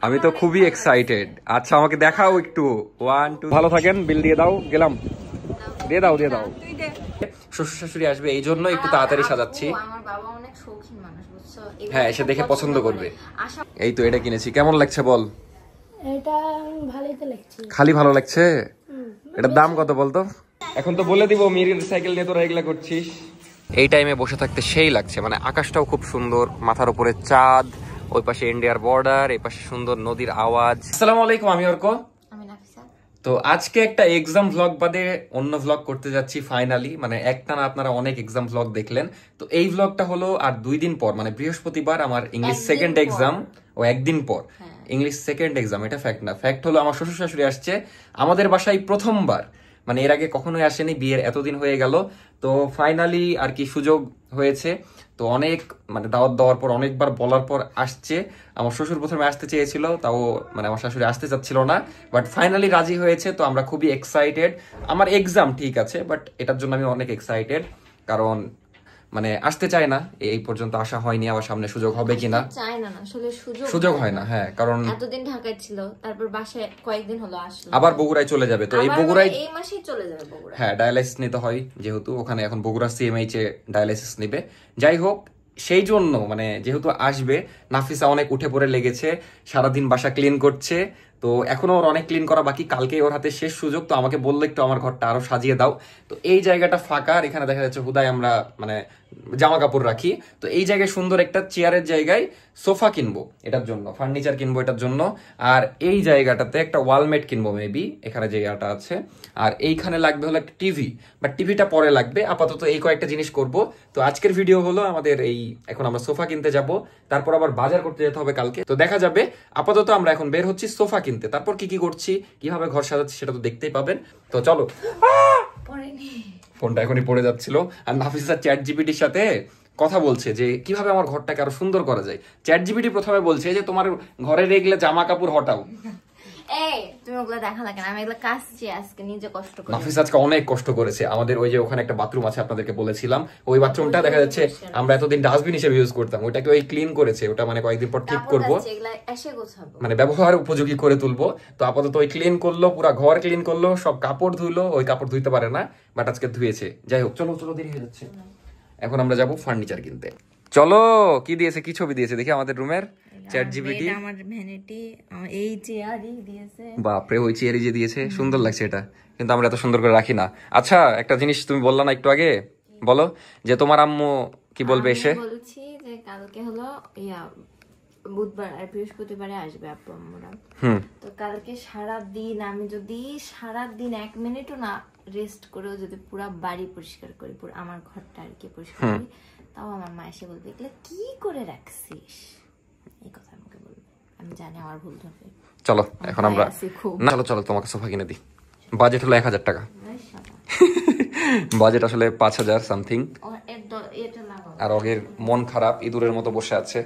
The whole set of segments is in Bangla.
আমি তো খুবই এক্সাইটেড। আচ্ছা আমাকে দেখাও একটু। 1 2 ভালো থাকেন, বিল দিয়ে দাও। গেলাম, দিয়ে দাও দিয়ে দাও। শ্বশুর শাশুড়ি আসবে এই জন্য একটু তাড়াতাড়ি সাজাচ্ছি। আমার বাবা অনেক শৌখিন মানুষ, বুঝছো? হ্যাঁ, এসে দেখে পছন্দ করবে। এই তো এটা কিনেছি, কেমন লাগছে বল? এটা ভালোই তো লাগছে। খালি ভালো লাগছে? এটার দাম কত বলতো? এখন তো বলে দিব, মিরির সাইকেল নিয়ে তোরা এগুলা করছিস। এই টাইমে বসে থাকতে সেই লাগছে, মানে আকাশটাও খুব সুন্দর, মাথার উপরে চাঁদ, ওই পাশে ইন্ডিয়ার বর্ডার, এই পাশে সুন্দর নদীর আওয়াজ। আসসালামু আলাইকুম, আমি অর্ক। আমি নাফিসা। তো আজকে একটা এক্সাম ভ্লগ বাদে অন্য ভ্লগ করতে যাচ্ছি ফাইনালি। মানে একটানা আপনারা অনেক এক্সাম ভ্লগ দেখলেন, তো এই ভ্লগটা হলো আর 2 দিন পর, মানে বৃহস্পতিবার আমার ইংলিশ সেকেন্ড এক্সাম। ও একদিন পর ইংলিশ সেকেন্ড এক্সাম। এটা ফ্যাক্ট না, ফ্যাক্ট হলো আমার শ্বশুর শাশুড়ি আসছে আমাদের বাসায় প্রথমবার, মানে এর আগে কখনোই আসেনি, বিয়ের এতদিন হয়ে গেল। তো ফাইনালি আর কি সুযোগ হয়েছে। তো অনেক মানে দাওয়াত দেওয়ার পর, অনেকবার বলার পর আসছে। আমার শ্বশুর প্রথমে আসতে চেয়েছিল, তাও মানে আমার শাশুড়ি আসতে চাচ্ছিল না, বাট ফাইনালি রাজি হয়েছে। তো আমরা খুবই এক্সাইটেড। আমার এক্সাম ঠিক আছে, বাট এটার জন্য আমি অনেক এক্সাইটেড, কারণ মানে আসতে চায় না, এই পর্যন্ত আসা হয়নি, আবার সামনে সুযোগ হবে কিনা চাই না, আসলে সুযোগ হয় না। হ্যাঁ, কারণ এতদিন ঢাকায় ছিল, তারপর বাসায় কয়েকদিন হলো আসলো, আবার বগুড়ায় চলে যাবে। তো এই বগুড়ায় এই মাসেই চলে যাবে বগুড়া। হ্যাঁ, ডায়ালাইসিস নিতে হয়, যেহেতু ওখানে এখন বগুড়া সিএমএইচ এ ডায়ালাইসিস নিবে। যাই হোক, সেই জন্য মানে যেহেতু আসবে, নাফিসা অনেক উঠে পড়ে লেগেছে, সারাদিন বাসা ক্লিন করছে। তো এখনো ওর অনেক ক্লিন করা বাকি, কালকে ওর হাতে শেষ সুযোগ। তো আমাকে বললো একটু আমার ঘরটা আরো সাজিয়ে দাও। তো এই জায়গাটা ফাঁকা, আর এখানে দেখা যাচ্ছে হুদায় আমরা মানে জামা কাপড় রাখি। তো এই জায়গায় সুন্দর একটা চেয়ারের জায়গায় সোফা কিনবো, এটার জন্য ফার্নিচার কিনবো এটার জন্য। আর এই জায়গাটাতে একটা ওয়ালমেট কিনবো মেবি, এখানে জায়গাটা আছে। আর এইখানে লাগবে হলো একটা টিভি, বাট টিভিটা পরে লাগবে। আপাতত এই কয়েকটা জিনিস করব। তো আজকের ভিডিও হলো আমাদের এই, এখন আমরা সোফা কিনতে যাব, তারপর আবার বাজার করতে যেতে হবে কালকে। তো দেখা যাবে। আপাতত আমরা এখন বের হচ্ছি সোফা কিনতে, তারপর কি কি করছি, কিভাবে ঘর সাজাচ্ছি সেটা তো দেখতেই পাবেন। তো চলো। ফোনটা এখনই পড়ে যাচ্ছিল, আর নাফিসা চ্যাট জিপিটির সাথে কথা বলছে যে কিভাবে আমার ঘরটাকে আরো সুন্দর করা যায়। চ্যাট জিপিটি প্রথমে বলছে যে তোমার ঘরে রেখলে জামা কাপড় হটাও। এই তুমি ওগুলা দেখা লাগে না, আমি এগুলা কাজছি আজকে নিজে কষ্ট করে। নাফিস আজকে অনেক কষ্ট করেছে। আমাদের ওই যে ওখানে একটা বাথরুম আছে, আপনাদেরকে বলেছিলাম, ওই বাথরুমটা দেখা যাচ্ছে আমরা এতদিন ডাস্টবিন হিসেবে ইউজ করতাম, ওটাকে ওই ক্লিন করেছে। ওটা মানে কয়েকদিন পর ঠিক করবো, মানে ব্যবহার উপযোগী করে তুলবো। তো আপাতত ওই ক্লিন করলো, পুরো ঘর ক্লিন করলো, সব কাপড় ধুইলো। ওই কাপড় ধুইতে পারে না, বাট আজকে ধুয়েছে। যাই হোক, চলো চলো, দেরি হয়ে যাচ্ছে। এখন আমরা যাবো ফার্নিচার কিনতে। চলো। কি দিয়েছে, কি ছবি দিয়েছে দেখি আমাদের রুমের চ্যাট জিপিটি। আমার ভ্যানিটি এই চেয়ারই দিয়েছে। বাপরে, ওই চেয়ারই যে দিয়েছে, সুন্দর লাগছে এটা, কিন্তু আমরা এত সুন্দর করে রাখি না। আচ্ছা, একটা জিনিস তুমি বললা না একটু আগে, বলো যে তোমার আম্মু কি বলবে এসে? বলছি যে কালকে হলো বুধবার আর বৃহস্পতিবারে আসবে আপু আম্মুরা। তো কালকে সারা দিন আমি যদি সারা দিন 1 মিনিটও না রেস্ট করেও যদি পুরো বাড়ি পরিষ্কার করি, পুরো আমার ঘরটা আর কি পরিষ্কার করি, তাও আমার মা এসে বলবে এগুলো কি করে রাখছিস, এই কথা আমাকে বলবে। আমি জানি আমার ভুল হবে। চলো এখন আমরা না, চলো চলো তোমাকে সোফা কিনে দিই। বাজেট হলো 1000 টাকা। বাজেট আসলে 5000 সামথিং। আর ওর মন খারাপ, ইঁদুরের মতো বসে আছে।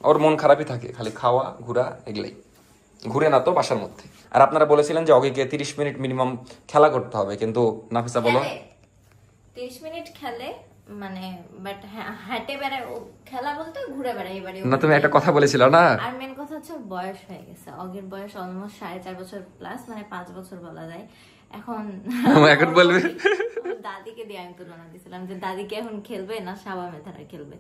ওর মন খারাপই থাকে, খালি খাওয়া ঘোরা এগুলাই। ঘুরে না তো বাসার মধ্যে। আর আপনারা বলেছিলেন যে ওকে 30 মিনিট মিনিমাম খেলা করতে হবে, কিন্তু নাফিসা বলো 30 মিনিট খেলে, মানে বাট হাঁটে বেড়ায়, খেলা বলতে ঘুরে বেড়ায় বাড়ি না। তুমি একটা কথা বলেছিল না, আর মেন কথা হচ্ছে বয়স হয়ে গেছে। অগের বয়স অলমোস্ট 4.5 বছর প্লাস, মানে 5 বছর বলা যায়। এখন এখন বলবে দাদিকে দিয়ে আমি তুলনা দিয়েছিলাম যে দাদিকে এখন খেলবে না সাবা মেথারা খেলবে,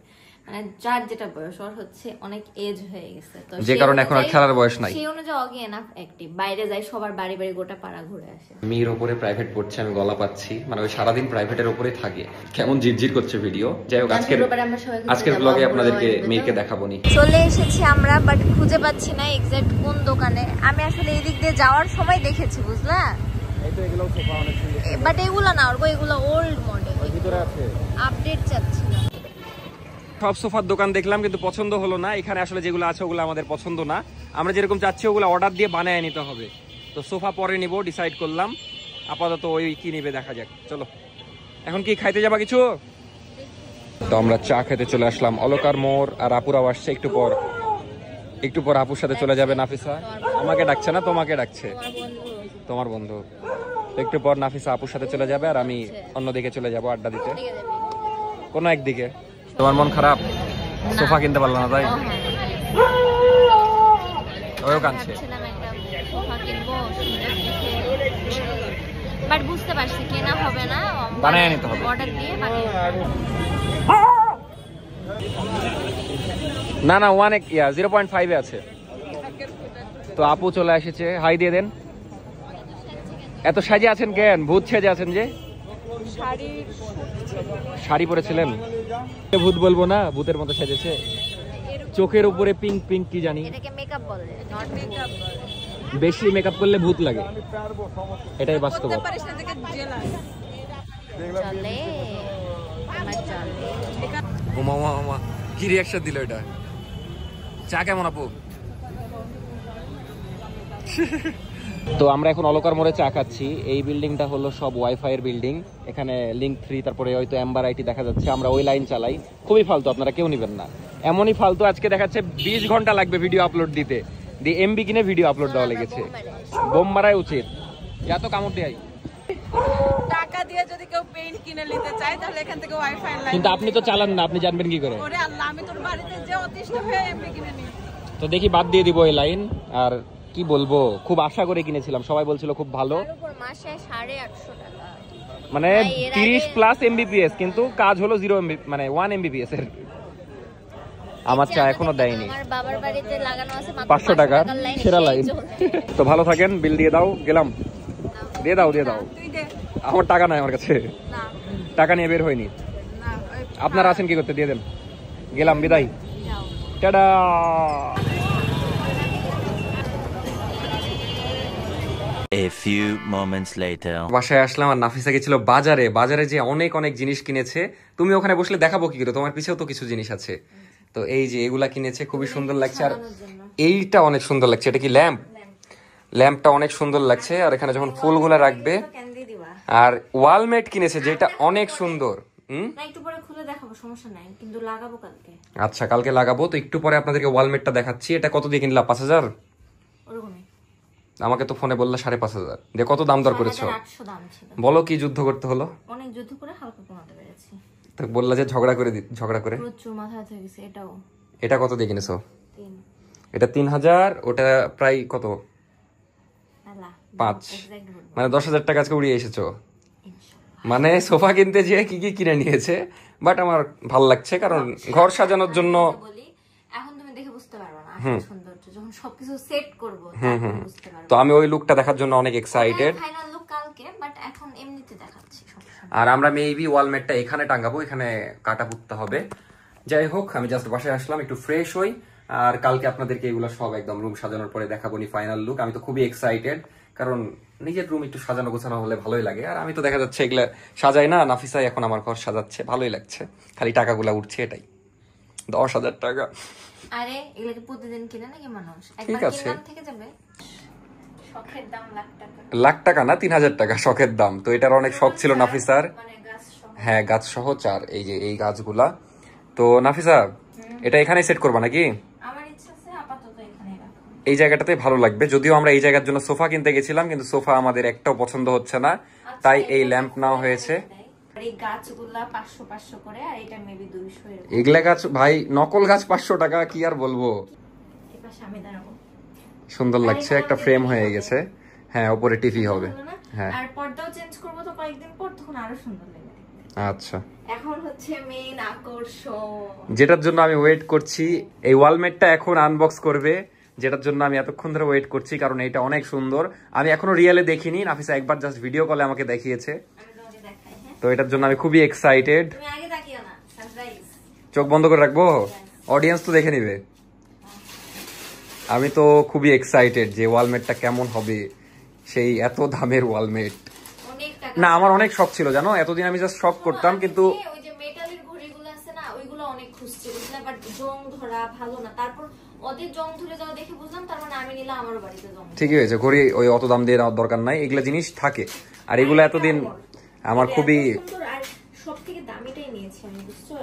মানে যার যেটা বয়স, ওর হচ্ছে অনেক এজ হয়ে গেছে, তো যে কারণে এখন আর খেলার বয়স নাই। সেই অনুযায়ী অগি এনাফ অ্যাক্টিভ, বাইরে যায়, সবার বাড়ি বাড়ি গোটা পাড়া ঘুরে আসে। মেয়ের উপরে প্রাইভেট পড়ছে, আমি গলা পাচ্ছি, মানে ওই সারাদিন প্রাইভেটের উপরে থাকে, কেমন জিরজির করছে ভিডিও। যাই হোক, আজকের ব্লগে আপনাদেরকে মেয়েকে দেখাবো নি। চলে এসেছি আমরা, বাট খুঁজে পাচ্ছি না এক্সাক্ট কোন দোকানে। আমি আসলে এদিক দিয়ে যাওয়ার সময় দেখেছি, বুঝলা, বাট এগুলো না, এগুলো ওল্ড মডেল, আপডেট চাচ্ছি না। সব সোফার দোকান দেখলাম, কিন্তু পছন্দ হলো না। এখানে আসলে যেগুলো আছে ওগুলো আমাদের পছন্দ না, আমরা যেরকম চাচ্ছি ওগুলো অর্ডার দিয়ে বানায় নিতে হবে। তো সোফা পরে নিব, ডিসাইড করলাম। আপাতত ওই কি নিবে দেখা যাক। চলো, এখন কি খাইতে যাবা কিছু? তো আমরা চা খেতে চলে আসলাম অলকার মোড়, আর আপুরাও আসছে একটু পর আপুর সাথে চলে যাবে নাফিসা। আমাকে ডাকছে না, তোমাকে ডাকছে, তোমার বন্ধু। একটু পর নাফিসা আপুর সাথে চলে যাবে, আর আমি অন্যদিকে চলে যাব আড্ডা দিতে, কোনো একদিকে। তোমার মন খারাপ, সোফা কিনতে পারলো না তাই? তো ওও কাঁদছে। ভাবছিলাম একটা সোফা কিনবো বাট বুঝতে পারছি কেনা হবে না, বানায় নিতে হবে, অর্ডার দিয়ে বানিয়ে। না না 0.5 এ আছে। তো আপু চলে এসেছে, হাই দিয়ে দেন। এত সাজে আছেন কেন? ভূত সেজে আছেন যে? শাড়ি পরেছিলেন? ভূত বলবো না, ভূতের মতো সেজেছে। চোখের উপরে পিঙ্ক পিঙ্ক কি জানি, এটাকে মেকআপ বলে, নট মেকআপ বলে। বেশি মেকআপ করলে ভূত লাগে, এটাই বাস্তব। চলে আমার চলে। ওমা ওমা ওমা, কি রিয়াকশন দিল এটা? চা কেমন আপু? তো আমরা এখন অলকার মোড়ে চা খাচ্ছি। এই বিল্ডিংটা হলো সব ওয়াইফাই এর বিল্ডিং। এখানে লিঙ্ক 3, তারপরে হয়তো এম্বার আইটি দেখা যাচ্ছে। আমরা ওই লাইন চালাই, খুবই ফালতু, আপনারা কেউ নেবেন না। এমনই ফালতু, আজকে দেখাচ্ছে 20 ঘন্টা লাগবে ভিডিও আপলোড দিতে, দিয়ে এমবি কিনে ভিডিও আপলোড দেওয়া লেগেছে। বোম মারাই উচিত, এত কামড় দেয়। টাকা দিয়ে যদি কেউ পেইন্ট কিনে নিতে চায় তাহলে এখান থেকে ওয়াইফাই লাইন। কিন্তু আপনি তো চালান না, আপনি জানবেন কি করে? ওরে আল্লাহ, আমি তোর বাড়িতে যে অতিষ্ঠ হয়ে এমবি কিনে নিই। তো দেখি বাদ দিয়ে দিব এই লাইন। আর কি বলবো, খুব আশা করে কিনেছিলাম, সবাই বলছিল খুব ভালো, মাসে 850 টাকা, মানে 30 প্লাস এমবিপিএস, কিন্তু কাজ হলো 0 এমবি, মানে 1 এমবিপিএস এর। আমার চা এখনো দেয়নি। আমার বাবার বাড়িতে লাগানো আছে মাত্র 500 টাকা, সেরা লাইন। তো ভালো থাকেন, বিল দিয়ে দাও, গেলাম। দিয়ে দাও দিয়ে দাও, তুই দে আমার টাকা নাই আমার কাছে, না টাকা নিয়ে বের হয়নি। না, আপনারা আছেন কি করতে, দিয়ে দেন, গেলাম, বিদায়, tata. A few moments later. বাসায় আসলাম আর নাফিসা গেছিল বাজারে। বাজারে যে অনেক অনেক জিনিস কিনেছে, তুমি ওখানে বসলে দেখাবো কি করে, তোমার পিছেও তো কিছু জিনিস আছে। তো এই যে এগুলা কিনেছে, খুবই সুন্দর লাগছে। আর এইটা অনেক সুন্দর লাগছে, এটা কি ল্যাম্প? ল্যাম্পটা অনেক সুন্দর লাগছে। আর এখানে যখন ফুলগুলা রাখবে। আর ওয়ালমেট কিনেছে, যেটা অনেক সুন্দর। না একটু পরে খুলে দেখাবো, সমস্যা নাই, কিন্তু লাগাবো কালকে। আচ্ছা, কালকে লাগাবো। তো একটু পরে আপনাদেরকে ওয়ালমেটটা দেখাচ্ছি। এটা কত দিয়ে কিনলা? 5000? ওরকমই। আমাকে তো ফোনে বললে 5,500 দিয়ে কত দাম দর করেছো? 800 দাম ছিল। বলো কি যুদ্ধ করতে হলো? অনেক যুদ্ধ করে হালকা কমাতে পেরেছি। তো বললা যে ঝগড়া করে প্রচুর মাথা ব্যথা হয়ে গেছে। এটাও এটা কত দিয়ে কিনেছো? 3। এটা 3000, ওটা প্রায় কত? আল্লাহ 5, এক্সাক্ট বলবো মানে 10,000 টাকা আজকে উড়িয়ে এসেছো। মানে সোফা কিনতে যেয়ে কি কি কিনে নিয়েছে, বাট আমার ভাল লাগছে, কারণ ঘর সাজানোর জন্য। বলি এখন তুমি দেখে বুঝতে পারবে না আসল সৌন্দর্য, যখন সবকিছু সেট করব তারপর বুঝতে পারবে। তো আমি ওই লুকটা দেখার জন্য অনেক এক্সাইটেড। ফাইনাল লুক কালকে, বাট এখন এমনিতে দেখাচ্ছি সমস্যা আর আমরা মেবি ওয়ালমেটটা এখানে টাঙাবো, এখানে কাটা পুততে হবে। যাই হোক, আমি জাস্ট বাসায় আসলাম একটু ফ্রেশ হই, আর কালকে আপনাদেরকে এগুলো সব একদম রুম সাজানোর পরে দেখাবো নি ফাইনাল লুক। আমি তো খুবই এক্সাইটেড, কারণ নিজের রুম একটু সাজানো গোছানো হলে ভালোই লাগে। আর আমি তো দেখা যাচ্ছে এগুলা সাজাই না, নাফিসাই এখন আমার ঘর সাজাচ্ছে, ভালোই লাগছে। খালি টাকাগুলা উঠছে, এটাই 10,000 টাকা। আরে এগুলোকে প্রতিদিন কিনে নাকি মানুষ? ঠিক একবার আছে। কিনলাম থেকে যাবে। শখের দাম লাখ টাকা। লাখ টাকা না, 3,000 টাকা শখের দাম। তো এটার অনেক শখ ছিল নাফিসার। মানে গাছ সহ। হ্যাঁ, গাছ সহ 4, এই যে এই গাছগুলা। তো নাফিসা, এটা এখানে সেট করবা নাকি? আমার ইচ্ছা আছে আপাতত এখানে রাখো। এই জায়গাটাতে ভালো লাগবে। যদিও আমরা এই জায়গার জন্য সোফা কিনতে গেছিলাম, কিন্তু সোফা আমাদের একটাও পছন্দ হচ্ছে না, তাই এই ল্যাম্প নেওয়া হয়েছে। আর এই গাছগুলা 500 করে, আর এটা মেবি 200 এরকম। এগুলা গাছ ভাই নকল গাছ, 500 টাকা, কি আর বলবো। এই পাশে আমি দাঁড়াবো। সুন্দর লাগছে, একটা ফ্রেম হয়ে গেছে। হ্যাঁ, উপরে টিভি হবে। ভালো না? হ্যাঁ। আর পর্দাও চেঞ্জ করবো তো কয়েকদিন পর, তখন আরো সুন্দর লাগবে। আচ্ছা, এখন হচ্ছে মেইন আকর্ষণ, যেটার জন্য আমি ওয়েট করছি। এই ওয়ালমেটটা এখন আনবক্স করবে, যেটার জন্য আমি এতক্ষণ ধরে ওয়েট করছি, কারণ এটা অনেক সুন্দর। আমি এখনো রিয়েলে দেখিনি, নাফিসা একবার জাস্ট ভিডিও কলে আমাকে দেখিয়েছে। আমি তোমাকে দেখাই। হ্যাঁ, তো এটার জন্য আমি খুবই এক্সাইটেড। তুমি আগে তাকিও না, সারপ্রাইজ। চোখ বন্ধ করে রাখবো, অডিয়েন্স তো দেখে নিবে। আমি তো খুবই এক্সাইটেড যে ওয়ালমেটটা কেমন হবে, সেই এত দামের ওয়ালমেট। অনেক টাকা। না, আমার অনেক শখ ছিল জানো, এতদিন আমি জাস্ট শখ করতাম, কিন্তু ওই যে মেটালের ঘড়িগুলো আছে না, ওইগুলো অনেক খুঁজছি, বুঝলে, বাট জং ধরা ভালো না। তারপর ওদের জং ধরে যাওয়া দেখে বুঝলাম, তার মানে আমি নিলাম আমার বাড়িতে জং। ঠিকই হয়েছে, ঘড়ি ওই অত দাম দিয়ে নেওয়ার দরকার নাই, এগুলা জিনিস থাকে। আর এগুলো এতদিন আমার খুবই সুন্দর, আর সবথেকে দামিটাই নিয়েছি আমি, বুঝছো।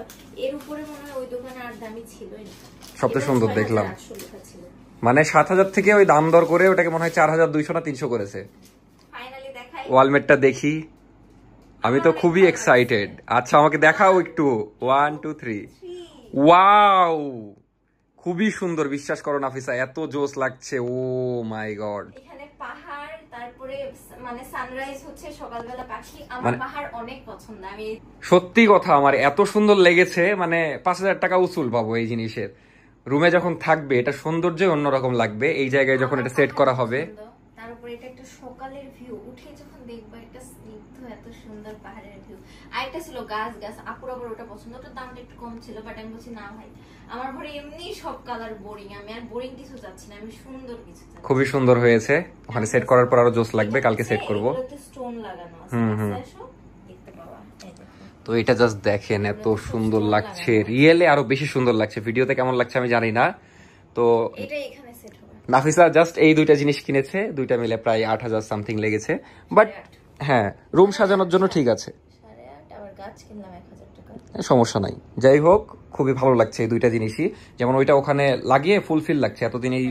এর উপরে মনে হয় ওই দোকানে আর দামি ছিলই না। সবচেয়ে সুন্দর দেখলাম। 6,800 লেখা ছিল। মানে 7,000 থেকে ওই দাম দর করে ওটাকে মনে হয় 4,200 না 300 করেছে। ফাইনালি দেখাই। ওয়ালমেটটা দেখি, আমি তো খুবই এক্সাইটেড। আচ্ছা, আমাকে দেখাও একটু। 1 2 3, ওয়াও, খুবই সুন্দর, বিশ্বাস করো নাফিসা, এত জোস লাগছে। ও মাই গড, এখানে পাহাড়, তারপরে মানে সানরাইজ হচ্ছে সকালবেলা, পাখি। আমার পাহাড় অনেক পছন্দ। আমি সত্যি কথা আমার এত সুন্দর লেগেছে, মানে 5,000 টাকা উসুল পাবো এই জিনিসের। রুমে যখন থাকবে এটা সৌন্দর্যই অন্যরকম লাগবে, এই জায়গায় যখন এটা সেট করা হবে। তারপরে এটা একটা সকালের ভিউ, উঠে যখন দেখবো একটা স্নিগ্ধ এত সুন্দর পাহাড়ের ভিউ। আরেকটা ছিল গাছ, আপুর আবার ওটা পছন্দ, ওটার দামটা একটু কম ছিল, বাট আমি বলছি না ভাই, আমার ঘরে এমনি সব কালার বোরিং, আমি আর বোরিং কিছু চাচ্ছি না, আমি সুন্দর কিছু চাচ্ছি। খুবই সুন্দর হয়েছে, ওখানে সেট করার পর আরো জোস লাগবে, কালকে সেট করব। স্টোন লাগানো আছে, দেখতে পাবা। তো এটা জাস্ট দেখেন, এত সুন্দর লাগছে, রিয়েলে আরো বেশি সুন্দর লাগছে। ভিডিওতে কেমন লাগছে আমি জানি না। তো এটা এখানে সেট হবে। নাফিসা জাস্ট এই দুইটা জিনিস কিনেছে, দুইটা মিলে প্রায় 8,000 সামথিং লেগেছে, বাট হ্যাঁ রুম সাজানোর জন্য ঠিক আছে। 8.5, আবার গাছ কিনলাম 1000 টাকা, সমস্যা নাই। যাই হোক, খুবই ভালো লাগছে এই দুইটা জিনিসই। যেমন ওইটা ওখানে লাগিয়ে ফুলফিল লাগছে, এতদিন এই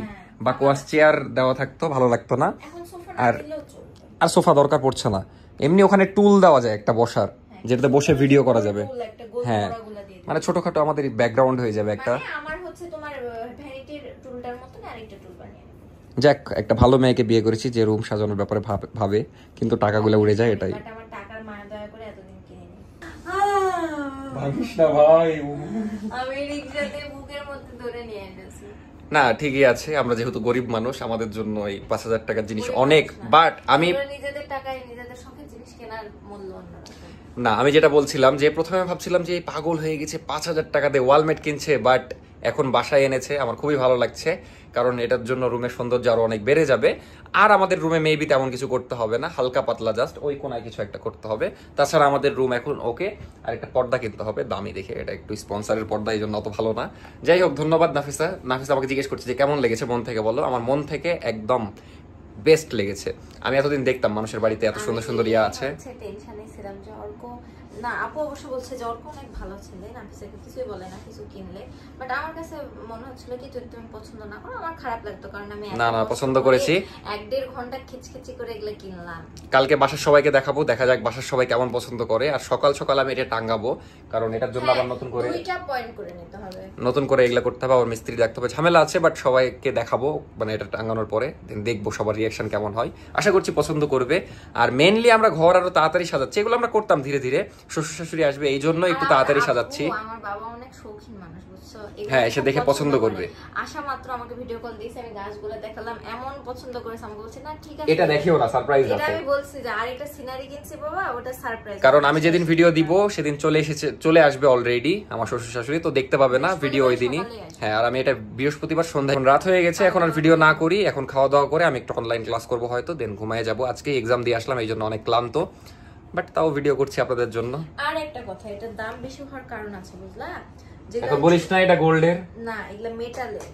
বাকোয়াস চেয়ার দেওয়া থাকতো, ভালো লাগতো না। এখন সোফা আর দিলেও চলবে। আর সোফা দরকার পড়ছে না, এমনি ওখানে টুল দেওয়া যায় একটা বসার, যেটাতে বসে ভিডিও করা যাবে। একটা গোল হ্যাঁ, করাগুলা দিয়ে দিই। মানে ছোটখাটো আমাদের ব্যাকগ্রাউন্ড হয়ে যাবে একটা। মানে আমার হচ্ছে তোমার ভ্যানিটির টুলটার মতো আরেকটা টুল বানিয়ে নেব। যাক, একটা ভালো মেয়েকে বিয়ে করেছি যে রুম সাজানোর ব্যাপারে ভাবে, কিন্তু টাকাগুলো উড়ে যায় এটাই। বাট আমার টাকার মায়া দয়া করে এতদিন কিনিনি। ভাবিস না ভাই, আমি রিকশাতে বুকের মধ্যে ধরে নিয়ে এসেছি। না ঠিকই আছে, আমরা যেহেতু গরিব মানুষ, আমাদের জন্য এই 5,000 টাকার জিনিস অনেক। বাট আমি নিজেদের টাকায় নিজেদের শখের জিনিস কেনার মূল্য অন্যরকম। না, আমি যেটা বলছিলাম যে প্রথমে ভাবছিলাম যে এই পাগল হয়ে গেছে 5,000 টাকা দিয়ে ওয়ালমেট কিনছে, বাট এখন বাসায় এনেছে, আমার খুবই ভালো লাগছে, কারণ এটার জন্য রুমের সৌন্দর্য আরো অনেক বেড়ে যাবে। আর আমাদের রুমে মেবি তেমন কিছু করতে হবে না, হালকা পাতলা জাস্ট ওই কোনায় কিছু একটা করতে হবে। তাছাড়া আমাদের রুম এখন ওকে। আর একটা পর্দা কিনতে হবে দামি দেখে, এটা একটু স্পন্সরের পর্দা, এই জন্য অত ভালো না। যাই হোক, ধন্যবাদ নাফিসা। নাফিসা আমাকে জিজ্ঞেস করছে যে কেমন লেগেছে, মন থেকে বলো। আমার মন থেকে একদম বেস্ট লেগেছে। আমি এতদিন দেখতাম মানুষের বাড়িতে এত সুন্দর সুন্দর ইয়া আছে, টেনশনে ছিলাম যে অর্ক, না আপু অবশ্য বলছে যে অর্ক অনেক ভালো ছেলে, নাফিসাকে কিছুই বলে না কিছু কিনলে, বাট আমার কাছে মনে হচ্ছিল কি যদি তুমি পছন্দ না করো আমার খারাপ লাগতো, কারণ আমি না পছন্দ করেছি। 1.5 ঘন্টা খিচখিচি করে এগুলো কিনলাম। কালকে বাসার সবাইকে দেখাবো, দেখা যাক বাসার সবাই কেমন পছন্দ করে। আর সকাল সকাল আমি এটা টাঙ্গাবো, কারণ এটার জন্য আবার নতুন করে দুইটা পয়েন্ট করে নিতে হবে, নতুন করে এগুলা করতে হবে, আবার মিস্ত্রি দেখতে হবে, ঝামেলা আছে। বাট সবাইকে দেখাবো, মানে এটা টাঙ্গানোর পরে দেখবো সবার রিয়াকশন কেমন হয়, আশা করছি পছন্দ করবে। আর মেইনলি আমরা ঘর আরো তাড়াতাড়ি সাজাচ্ছি, এগুলো আমরা করতাম ধীরে ধীরে, শ্বশুর শাশুড়ি আসবে এই জন্য একটু তাড়াতাড়ি সাজাচ্ছি। আমার বাবা অনেক শৌখিন মানুষ, বুঝছো, হ্যাঁ, এসে দেখে পছন্দ করবে। আশা মাত্র আমাকে ভিডিও কল দিয়েছে, আমি গাছগুলো দেখালাম, এমন পছন্দ করেছে, আমাকে বলছে না ঠিক আছে এটা দেখিও না, সারপ্রাইজ এটা আছে। আমি বলছি যে আরেকটা সিনারি কিনছি বাবা, ওটা সারপ্রাইজ, কারণ আমি যেদিন ভিডিও দিব সেদিন চলে আসবে অলরেডি আমার শ্বশুর শাশুড়ি, তো দেখতে পাবে না ভিডিও ওই দিনই। হ্যাঁ, আর আমি এটা বৃহস্পতিবার সন্ধ্যায়, রাত হয়ে গেছে, এখন আর ভিডিও না করি, এখন খাওয়া দাওয়া করে আমি একটু অনলাইন ক্লাস করবো হয়তো, দেন ঘুমায় যাবো। আজকে এক্সাম দিয়ে আসলাম, এই জন্য অনেক ক্লান্ত, বাট তাও ভিডিও করছি আপনাদের জন্য। আর একটা কথা, এটার দাম বেশি হওয়ার কারণ আছে, বুঝলা, এখন বলিস না এটা গোল্ডের না, এগুলা মেটালের,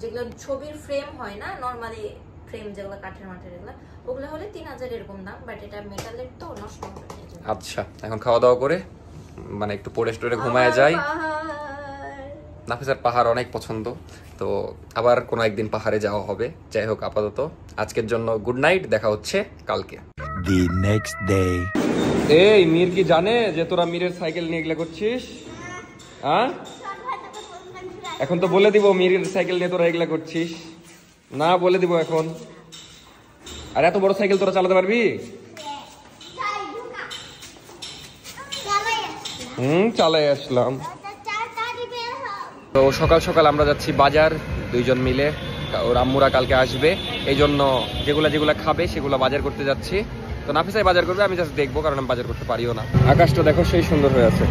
যেগুলো ছবির ফ্রেম হয় না, নরমালি ফ্রেম যেগুলো কাঠের মাঠের, এগুলো ওগুলো হলে 3000 এরকম দাম, বাট এটা মেটালের তো নষ্ট হবে না। আচ্ছা, এখন খাওয়া দাওয়া করে মানে একটু পড়ে স্টোরে ঘুমায় যাই। নাফিসার পাহাড় অনেক পছন্দ, তো আবার কোনো একদিন পাহাড়ে যাওয়া হবে। যাই হোক, আপাতত আজকের জন্য গুড নাইট, দেখা হচ্ছে কালকে। The next day. এই মীর কি জানে যে তোরা মীরের সাইকেল নিয়ে এগুলা করছিস? হ্যাঁ, এখন তো বলে দিব মীরের সাইকেল নিয়ে তোরা এগুলা করছিস না, বলে দিব এখন। আর এত বড় সাইকেল তোরা চালাতে পারবি? চালাই আসলাম। তো সকাল সকাল আমরা যাচ্ছি বাজার, দুইজন মিলে। ওর আম্মুরা কালকে আসবে, এই জন্য যেগুলা খাবে সেগুলো বাজার করতে যাচ্ছি। তো নাফিসাই বাজার করবে, আমি জাস্ট দেখবো, কারণ আমি বাজার করতে পারিও না। আকাশটা দেখো সেই সুন্দর হয়ে আছে।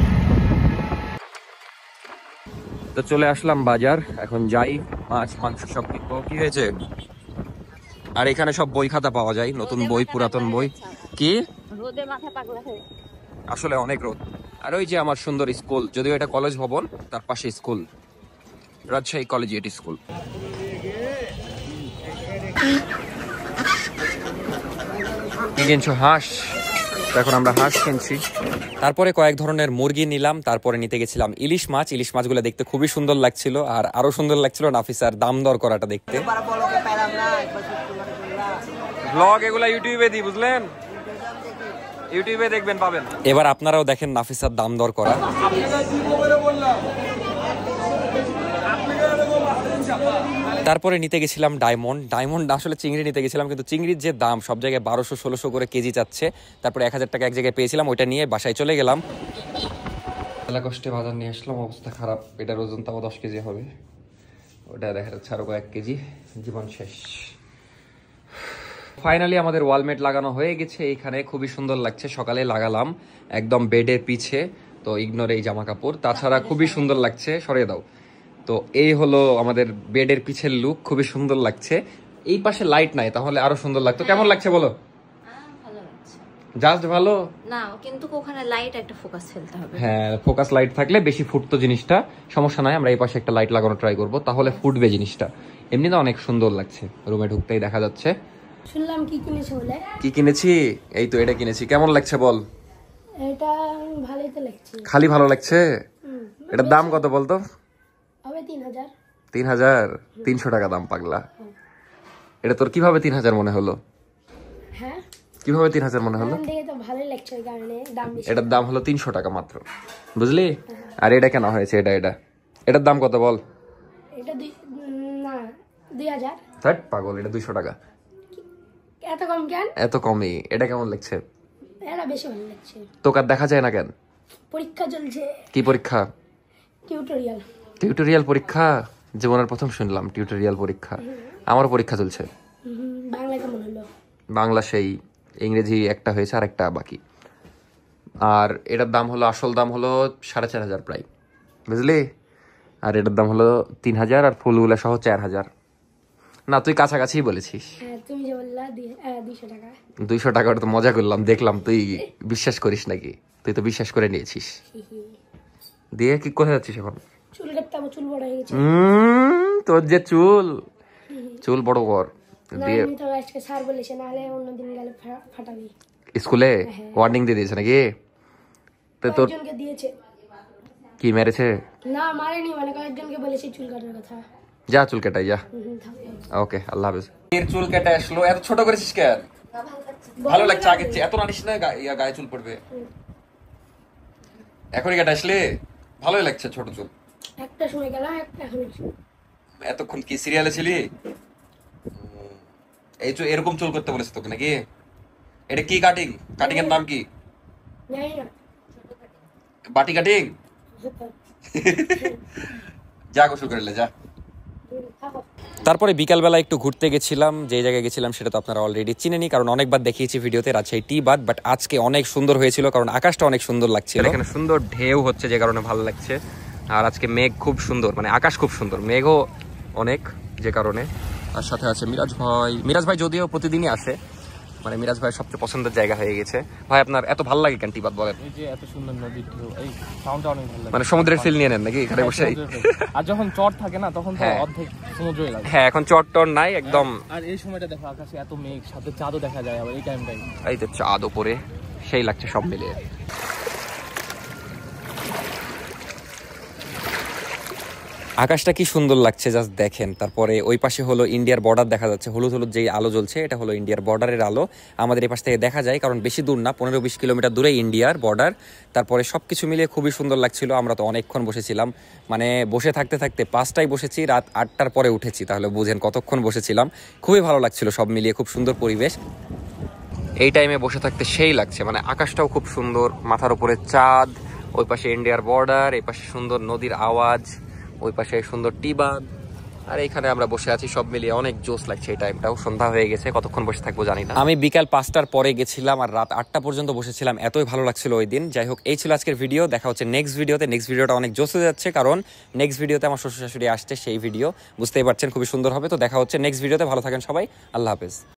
তো চলে আসলাম বাজার, এখন যাই মাছ মাংস সব কিনবো। কি হয়েছে? আর এখানে সব বই খাতা পাওয়া যায়, নতুন বই, পুরাতন বই। কি রোদে মাথা পাগলা হয়ে, আসলে অনেক রোদ। আর ওই যে আমার সুন্দর স্কুল, যদিও এটা কলেজ ভবন, তার পাশে স্কুল, রাজশাহী কলেজিয়েট স্কুল। কি কিনছো? হাঁস। এখন আমরা হাঁস কিনছি। তারপরে কয়েক ধরনের মুরগি নিলাম, তারপরে নিতে গেছিলাম ইলিশ মাছ। ইলিশ মাছগুলো দেখতে খুবই সুন্দর লাগছিল, আর আরো সুন্দর লাগছিল নাফিসার দাম দর করাটা দেখতে। ব্লগ এগুলা ইউটিউবে দিই, বুঝলেন, ইউটিউবে দেখবেন, পাবেন। এবার আপনারাও দেখেন নাফিসার দাম দর করা। তারপরে নিতে গেছিলাম ডায়মন্ড আসলে চিংড়ি নিতে গেছিলাম, কিন্তু চিংড়ির যে দাম সব জায়গায় 1200-1600 করে কেজি চাচ্ছে। তারপরে 1000 টাকা এক জায়গায় পেয়েছিলাম, ওইটা নিয়ে বাসায় চলে গেলাম। বেলা কষ্টে বাজার নিয়ে আসলাম, অবস্থা খারাপ। এটার ওজন তাও 10 কেজি হবে, ওটা দেখা যাচ্ছে আরো কয়েক কেজি। জীবন শেষ। ফাইনালি আমাদের ওয়ালমেট লাগানো হয়ে গেছে এইখানে, খুবই সুন্দর লাগছে। সকালে লাগালাম একদম বেডের পিছে, তো ইগনোর এই জামা কাপড়, তাছাড়া খুবই সুন্দর লাগছে। সরিয়ে দাও। তো এই হলো আমাদের বেডের পিছের লুক, খুবই সুন্দর লাগছে। এই পাশে লাইট নাই, তাহলে আরো সুন্দর লাগতো। কেমন লাগছে বলো? ভালো লাগছে, জাস্ট ভালো না কিন্তু ওখানে লাইট একটা ফোকাস ফেলতে হবে। হ্যাঁ, ফোকাস লাইট থাকলে বেশি ফুটতো জিনিসটা। সমস্যা নাই, আমরা এই পাশে একটা লাইট লাগানো ট্রাই করবো, তাহলে ফুটবে জিনিসটা। এমনি তো অনেক সুন্দর লাগছে, রুমে ঢুকতেই দেখা যাচ্ছে। শুনলাম কি কিনেছে বলে। কি কিনেছি? এই তো এটা কিনেছি। কেমন লাগছে বল? এটা ভালোই তো লাগছে। খালি ভালো লাগছে? এটার দাম কত বলতো? হবে 3000। 3000? 300 টাকা দাম, পাগলা। এটা তোর কিভাবে 3000 মনে হলো? হ্যাঁ, কিভাবে 3000 মনে হলো? দেখে তো ভালোই লাগছে, ওই কারণে দাম বেশি। এটার দাম হলো 300 টাকা মাত্র, বুঝলি? আর এটা কেন হয়েছে? এটার দাম কত বল? এটা না 2000। থাট পাগল, এটা 200 টাকা। এত কম কেন? এত কমই। এটা কেমন লাগছে? এটা বেশি ভালো লাগছে। তোকে আর দেখা যায় না কেন? পরীক্ষা চলছে। কি পরীক্ষা? টিউটোরিয়াল। টিউটোরিয়াল পরীক্ষা? জীবনের প্রথম শুনলাম টিউটোরিয়াল পরীক্ষা। আমার পরীক্ষা চলছে। বাংলা কেমন হলো? বাংলা সেই, ইংরেজি একটা হয়েছে আর একটা বাকি। আর এটার দাম হলো, আসল দাম হলো 4500 প্রায়, বুঝলি? আর এটার দাম হলো 3000, আর ফুলগুলা সহ 4000। না, তুই কাছাকাছি বলেছিস। হ্যাঁ, তুমি যে বললা 200 টাকা। 200 টাকা তো মজা করলাম, দেখলাম তুই বিশ্বাস করিস নাকি। তুই তো বিশ্বাস করে নিয়েছিস। দিয়ে কি কোথায় যাচ্ছিস এখন? চুল কাটতে হবে, চুল বড় হয়ে গেছে। তোর যে চুল বড় কর। না, দিয়ে আমি তো আজকে স্যার বলেছে, নাহলে অন্যদিন গেলে ফাটাবি। স্কুলে ওয়ার্নিং দিয়ে দিয়েছে নাকি? তো তোর কয়েকজনকে দিয়েছে। কি মেরেছে? না, মারেনি, মানে কয়েকজনকে বলেছে চুল কাটার কথা। যা চুল কাটাই যা। থাক। ওকে, আল্লাহ হাফেজ। এর চুল কেটে আসলো, এত ছোট করেছিস কেন? ভালো লাগছে আগের চেয়ে। এত নাড়িস না, গায়ে চুল পড়বে। এখনই কেটে আসলে ভালোই লাগছে ছোট চুল। একটা সময় গেলাম, এখন এতক্ষণ কি সিরিয়ালে ছিলি? এই চুল, এরকম চুল করতে বলেছে তোকে নাকি? এটা কি কাটিং? কাটিং এর নাম কি? জানি না। বাটি কাটিং? যা গোসল করে যা। থাকো। তারপরে বিকালবেলা একটু ঘুরতে গেছিলাম। যে জায়গায় গেছিলাম সেটা তো আপনারা অলরেডি চিনেনি, কারণ অনেকবার দেখিয়েছি ভিডিওতে, রাজশাহী টি বাদ। বাট আজকে অনেক সুন্দর হয়েছিল, কারণ আকাশটা অনেক সুন্দর লাগছিল। এখানে সুন্দর ঢেউ হচ্ছে, যে কারণে ভালো লাগছে। আর আজকে মেঘ খুব সুন্দর, মানে আকাশ খুব সুন্দর, মেঘও অনেক, যে কারণে। আর সাথে আছে মিরাজ ভাই যদিও প্রতিদিনই আসে, মানে মিরাজ ভাইয়ের সবচেয়ে পছন্দের জায়গা হয়ে গেছে। ভাই আপনার এত ভালো লাগে কেন টিবাদ বলেন? এই যে এত সুন্দর নদীর ঢেউ, এই সাউন্ডটা অনেক ভালো লাগে। মানে সমুদ্রের ফিল নিয়ে নেন নাকি এখানে বসে? আর যখন চর থাকে না, তখন তো হ্যাঁ। অর্ধেক সমুদ্রই লাগে। হ্যাঁ, এখন চট নাই একদম। আর এই সময়টা দেখো, আকাশে এত মেঘ, সাথে চাঁদও দেখা যায় আবার এই টাইমটাই। এই তো চাঁদ ওপরে, সেই লাগছে সব মিলিয়ে। আকাশটা কি সুন্দর লাগছে, জাস্ট দেখেন। তারপরে ওই পাশে হলো ইন্ডিয়ার বর্ডার দেখা যাচ্ছে, হলুদ হলুদ যেই আলো জ্বলছে, এটা হলো ইন্ডিয়ার বর্ডারের আলো। আমাদের এই পাশ থেকে দেখা যায়, কারণ বেশি দূর না, 15-20 কিলোমিটার দূরে ইন্ডিয়ার বর্ডার। তারপরে সবকিছু মিলিয়ে খুবই সুন্দর লাগছিল। আমরা তো অনেকক্ষণ বসেছিলাম, মানে বসে থাকতে থাকতে 5টায় বসেছি, রাত 8টার পরে উঠেছি, তাহলে বুঝেন কতক্ষণ বসেছিলাম। খুবই ভালো লাগছিল সব মিলিয়ে, খুব সুন্দর পরিবেশ। এই টাইমে বসে থাকতে সেই লাগছে, মানে আকাশটাও খুব সুন্দর, মাথার উপরে চাঁদ, ওই পাশে ইন্ডিয়ার বর্ডার, এই পাশে সুন্দর নদীর আওয়াজ, ওই পাশে সুন্দর টিবাদ, আর এইখানে আমরা বসে আছি। সব মিলিয়ে অনেক জোশ লাগছে। এই টাইমটাও সন্ধ্যা হয়ে গেছে, কতক্ষণ বসে থাকবো জানি না। আমি বিকাল 5টার পরে গেছিলাম, আর রাত 8টা পর্যন্ত বসেছিলাম, এতই ভালো লাগছিল ওই দিন। যাই হোক, এই ছিল আজকের ভিডিও। দেখা হচ্ছে নেক্সট ভিডিওতে। নেক্সট ভিডিওটা অনেক জোশ হয়ে যাচ্ছে, কারণ নেক্সট ভিডিওতে আমার শ্বশুর শাশুড়ি আসছে, সেই ভিডিও বুঝতেই পারছেন খুবই সুন্দর হবে। তো দেখা হচ্ছে নেক্সট ভিডিওতে। ভালো থাকেন সবাই, আল্লাহ হাফেজ।